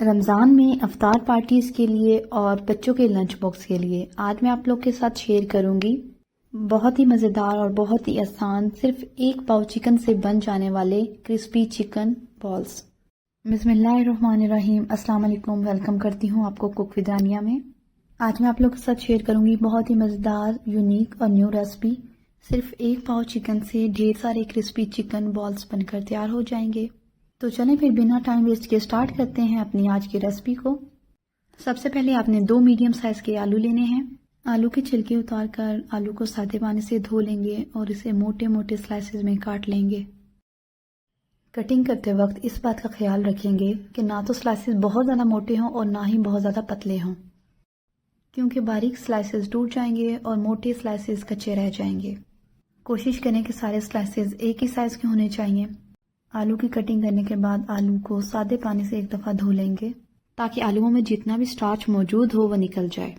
रमज़ान में अफ्तार पार्टीज़ के लिए और बच्चों के लंच बॉक्स के लिए आज मैं आप लोग के साथ शेयर करूंगी बहुत ही मज़ेदार और बहुत ही आसान सिर्फ एक पाव चिकन से बन जाने वाले क्रिस्पी चिकन बॉल्स। बिस्मिल्लाहिर्रहमानिर्रहीम, अस्सलाम वालेकुम। वेलकम करती हूँ आपको कुक विद रानिया में। आज मैं आप लोग के साथ शेयर करूंगी बहुत ही मज़ेदार, यूनिक और न्यू रेसिपी। सिर्फ एक पाव चिकन से ढेर सारे क्रिस्पी चिकन बॉल्स बनकर तैयार हो जाएंगे। तो चलें फिर बिना टाइम वेस्ट के स्टार्ट करते हैं अपनी आज की रेसिपी को। सबसे पहले आपने 2 मीडियम साइज के आलू लेने हैं। आलू की छिलके उतार कर आलू को सादे पानी से धो लेंगे और इसे मोटे मोटे स्लाइसेस में काट लेंगे। कटिंग करते वक्त इस बात का ख्याल रखेंगे कि ना तो स्लाइसेस बहुत ज़्यादा मोटे हों और ना ही बहुत ज़्यादा पतले हों, क्योंकि बारीक स्लाइसेस टूट जाएंगे और मोटे स्लाइसेस कच्चे रह जाएंगे। कोशिश करें कि सारे स्लाइसेस एक ही साइज के होने चाहिए। आलू की कटिंग करने के बाद आलू को सादे पानी से एक दफ़ा धो लेंगे ताकि आलूओं में जितना भी स्टार्च मौजूद हो वह निकल जाए।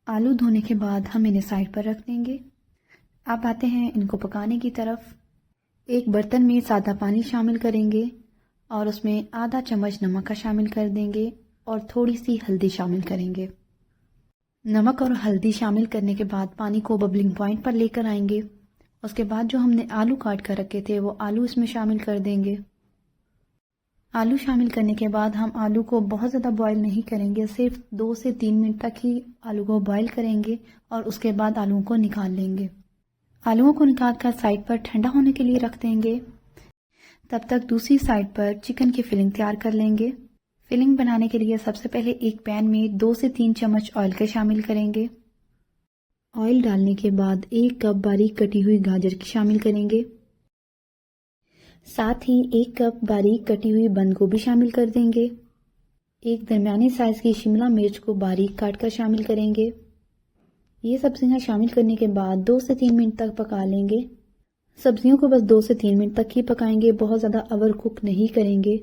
आलू धोने के बाद हम इन्हें साइड पर रख देंगे। अब आते हैं इनको पकाने की तरफ। एक बर्तन में सादा पानी शामिल करेंगे और उसमें आधा चम्मच नमक का शामिल कर देंगे और थोड़ी सी हल्दी शामिल करेंगे। नमक और हल्दी शामिल करने के बाद पानी को बबलिंग पॉइंट पर लेकर आएंगे। उसके बाद जो हमने आलू काट कर रखे थे वो आलू इसमें शामिल कर देंगे। आलू शामिल करने के बाद हम आलू को बहुत ज़्यादा बॉईल नहीं करेंगे, सिर्फ 2 से 3 मिनट तक ही आलू को बॉईल करेंगे और उसके बाद आलूओं को निकाल लेंगे। आलूओं को निकाल कर साइड पर ठंडा होने के लिए रख देंगे। तब तक दूसरी साइड पर चिकन की फिलिंग तैयार कर लेंगे। फिलिंग बनाने के लिए सबसे पहले एक पैन में 2 से 3 चम्मच ऑयल के शामिल करेंगे। ऑयल डालने के बाद 1 कप बारीक कटी हुई गाजर की शामिल करेंगे। साथ ही 1 कप बारीक कटी हुई बंद गोभी शामिल कर देंगे। एक दरमियानी साइज की शिमला मिर्च को बारीक काट कर शामिल करेंगे। ये सब्जियां शामिल करने के बाद 2 से 3 मिनट तक पका लेंगे। सब्जियों को बस 2 से 3 मिनट तक ही पकाएंगे, बहुत ज़्यादा ओवर कुक नहीं करेंगे।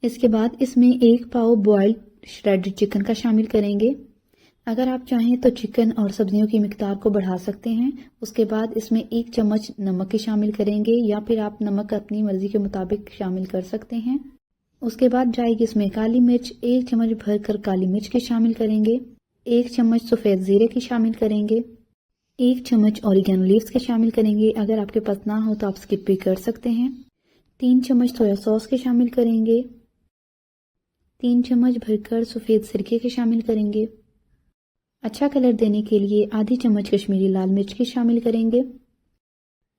इसके बाद इसमें 1 पाव बॉइल्ड श्रेडेड चिकन का शामिल करेंगे। अगर आप चाहें तो चिकन और सब्जियों की मिकदार को बढ़ा सकते हैं। उसके बाद इसमें 1 चम्मच नमक की शामिल करेंगे या फिर आप नमक अपनी मर्जी के मुताबिक शामिल कर सकते हैं। उसके बाद जाएगी इसमें काली मिर्च, 1 चम्मच भरकर काली मिर्च की शामिल करेंगे। 1 चम्मच सफ़ेद ज़ीरे की शामिल करेंगे। 1 चम्मच ऑरिगेनो लीव्स के शामिल करेंगे। अगर आपके पास ना हो तो आप स्किप भी कर सकते हैं। 3 चम्मच सोया सॉस के शामिल करेंगे। 3 चम्मच भरकर सफ़ेद सिरके के शामिल करेंगे। अच्छा कलर देने के लिए आधी चम्मच कश्मीरी लाल मिर्च की शामिल करेंगे।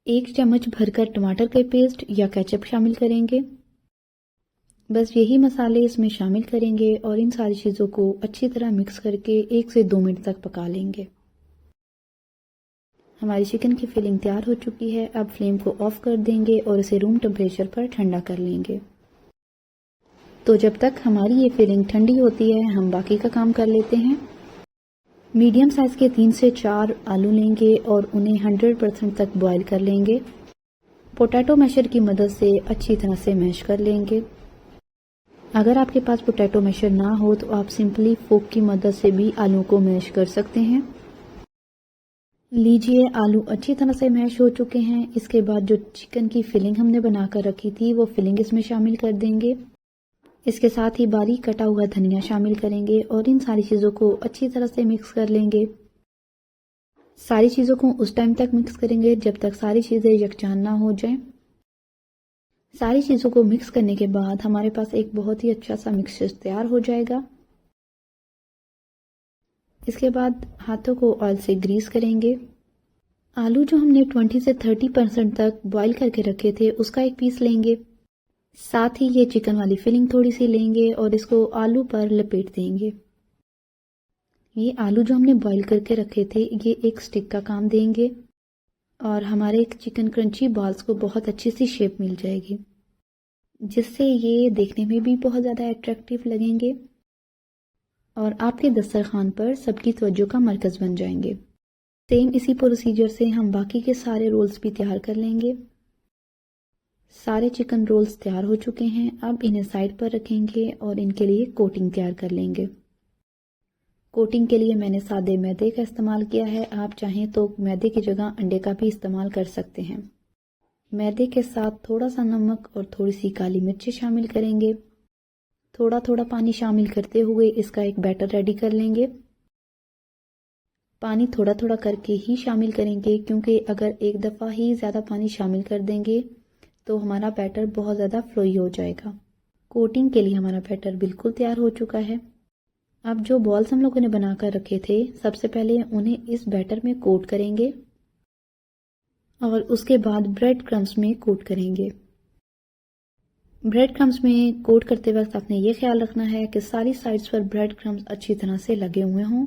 1 चम्मच भरकर टमाटर के पेस्ट या केचप शामिल करेंगे। बस यही मसाले इसमें शामिल करेंगे और इन सारी चीज़ों को अच्छी तरह मिक्स करके 1 से 2 मिनट तक पका लेंगे। हमारी चिकन की फिलिंग तैयार हो चुकी है। अब फ्लेम को ऑफ कर देंगे और इसे रूम टेम्परेचर पर ठंडा कर लेंगे। तो जब तक हमारी ये फिलिंग ठंडी होती है हम बाकी का काम कर लेते हैं। मीडियम साइज के 3 से 4 आलू लेंगे और उन्हें 100% तक बॉईल कर लेंगे। पोटैटो मैशर की मदद से अच्छी तरह से मैश कर लेंगे। अगर आपके पास पोटैटो मैशर ना हो तो आप सिंपली फोक की मदद से भी आलू को मैश कर सकते हैं। लीजिए, आलू अच्छी तरह से मैश हो चुके हैं। इसके बाद जो चिकन की फिलिंग हमने बनाकर रखी थी वो फिलिंग इसमें शामिल कर देंगे। इसके साथ ही बारीक कटा हुआ धनिया शामिल करेंगे और इन सारी चीज़ों को अच्छी तरह से मिक्स कर लेंगे। सारी चीज़ों को उस टाइम तक मिक्स करेंगे जब तक सारी चीज़ें यकजान ना हो जाएं। सारी चीज़ों को मिक्स करने के बाद हमारे पास एक बहुत ही अच्छा सा मिक्सचर तैयार हो जाएगा। इसके बाद हाथों को ऑयल से ग्रीस करेंगे। आलू जो हमने 20 से 30% तक बॉईल करके रखे थे उसका एक पीस लेंगे। साथ ही ये चिकन वाली फिलिंग थोड़ी सी लेंगे और इसको आलू पर लपेट देंगे। ये आलू जो हमने बॉईल करके रखे थे ये एक स्टिक का काम देंगे और हमारे चिकन क्रंची बॉल्स को बहुत अच्छी सी शेप मिल जाएगी, जिससे ये देखने में भी बहुत ज़्यादा अट्रैक्टिव लगेंगे और आपके दस्तरखान पर सबकी तवज्जो का मरकज़ बन जाएंगे। सेम इसी प्रोसीजर से हम बाकी के सारे रोल्स भी तैयार कर लेंगे। सारे चिकन रोल्स तैयार हो चुके हैं। अब इन्हें साइड पर रखेंगे और इनके लिए कोटिंग तैयार कर लेंगे। कोटिंग के लिए मैंने सादे मैदे का इस्तेमाल किया है। आप चाहें तो मैदे की जगह अंडे का भी इस्तेमाल कर सकते हैं। मैदे के साथ थोड़ा सा नमक और थोड़ी सी काली मिर्च शामिल करेंगे। थोड़ा थोड़ा पानी शामिल करते हुए इसका एक बैटर रेडी कर लेंगे। पानी थोड़ा थोड़ा करके ही शामिल करेंगे, क्योंकि अगर एक दफ़ा ही ज़्यादा पानी शामिल कर देंगे तो हमारा बैटर बहुत ज़्यादा फ्लोई हो जाएगा। कोटिंग के लिए हमारा बैटर बिल्कुल तैयार हो चुका है। अब जो बॉल्स हम लोगों ने बनाकर रखे थे, सबसे पहले उन्हें इस बैटर में कोट करेंगे और उसके बाद ब्रेड क्रम्स में कोट करेंगे। ब्रेड क्रम्स में कोट करते वक्त आपने ये ख्याल रखना है कि सारी साइड्स पर ब्रेड क्रम्स अच्छी तरह से लगे हुए हों।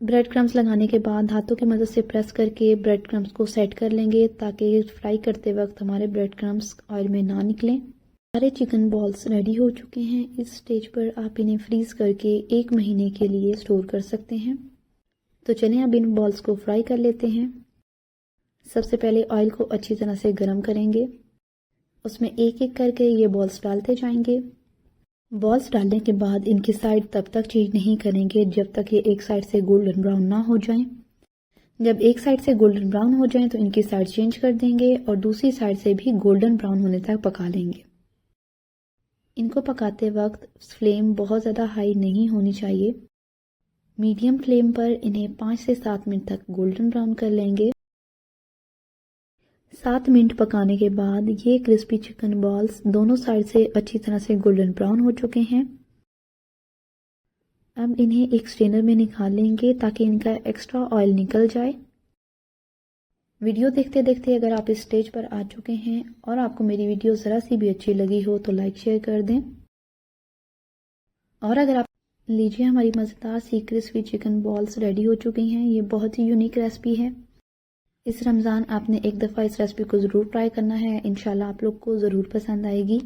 ब्रेड क्रम्स लगाने के बाद हाथों की मदद से प्रेस करके ब्रेड क्रम्स को सेट कर लेंगे, ताकि फ्राई करते वक्त हमारे ब्रेड क्रम्स ऑयल में ना निकलें। सारे चिकन बॉल्स रेडी हो चुके हैं। इस स्टेज पर आप इन्हें फ्रीज़ करके 1 महीने के लिए स्टोर कर सकते हैं। तो चलें अब इन बॉल्स को फ्राई कर लेते हैं। सबसे पहले ऑयल को अच्छी तरह से गर्म करेंगे, उसमें एक एक करके ये बॉल्स डालते जाएंगे। बॉल्स डालने के बाद इनकी साइड तब तक चेंज नहीं करेंगे जब तक ये एक साइड से गोल्डन ब्राउन ना हो जाएं। जब एक साइड से गोल्डन ब्राउन हो जाएं तो इनकी साइड चेंज कर देंगे और दूसरी साइड से भी गोल्डन ब्राउन होने तक पका लेंगे। इनको पकाते वक्त फ्लेम बहुत ज़्यादा हाई नहीं होनी चाहिए। मीडियम फ्लेम पर इन्हें 5 से 7 मिनट तक गोल्डन ब्राउन कर लेंगे। 7 मिनट पकाने के बाद ये क्रिस्पी चिकन बॉल्स दोनों साइड से अच्छी तरह से गोल्डन ब्राउन हो चुके हैं। अब इन्हें एक स्ट्रेनर में निकाल लेंगे ताकि इनका एक्स्ट्रा ऑयल निकल जाए। वीडियो देखते देखते अगर आप इस स्टेज पर आ चुके हैं और आपको मेरी वीडियो ज़रा सी भी अच्छी लगी हो तो लाइक शेयर कर दें। और अगर आप लीजिए, हमारी मज़ेदार सी क्रिस्पी चिकन बॉल्स रेडी हो चुकी हैं। ये बहुत ही यूनिक रेसिपी है। इस रमज़ान आपने एक दफ़ा इस रेसिपी को ज़रूर ट्राई करना है। इंशाल्लाह आप लोग को ज़रूर पसंद आएगी।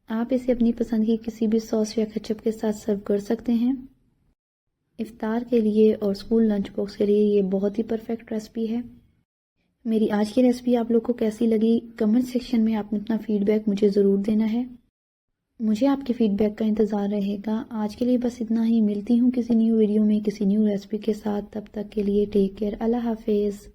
आप इसे अपनी पसंद की किसी भी सॉस या केचप के साथ सर्व कर सकते हैं। इफ्तार के लिए और स्कूल लंच बॉक्स के लिए ये बहुत ही परफेक्ट रेसिपी है। मेरी आज की रेसिपी आप लोग को कैसी लगी, कमेंट सेक्शन में आपने अपना फीडबैक मुझे ज़रूर देना है। मुझे आपके फीडबैक का इंतज़ार रहेगा। आज के लिए बस इतना ही। मिलती हूँ किसी न्यू वीडियो में किसी न्यू रेसिपी के साथ। तब तक के लिए टेक केयर। अल्लाह हाफिज़।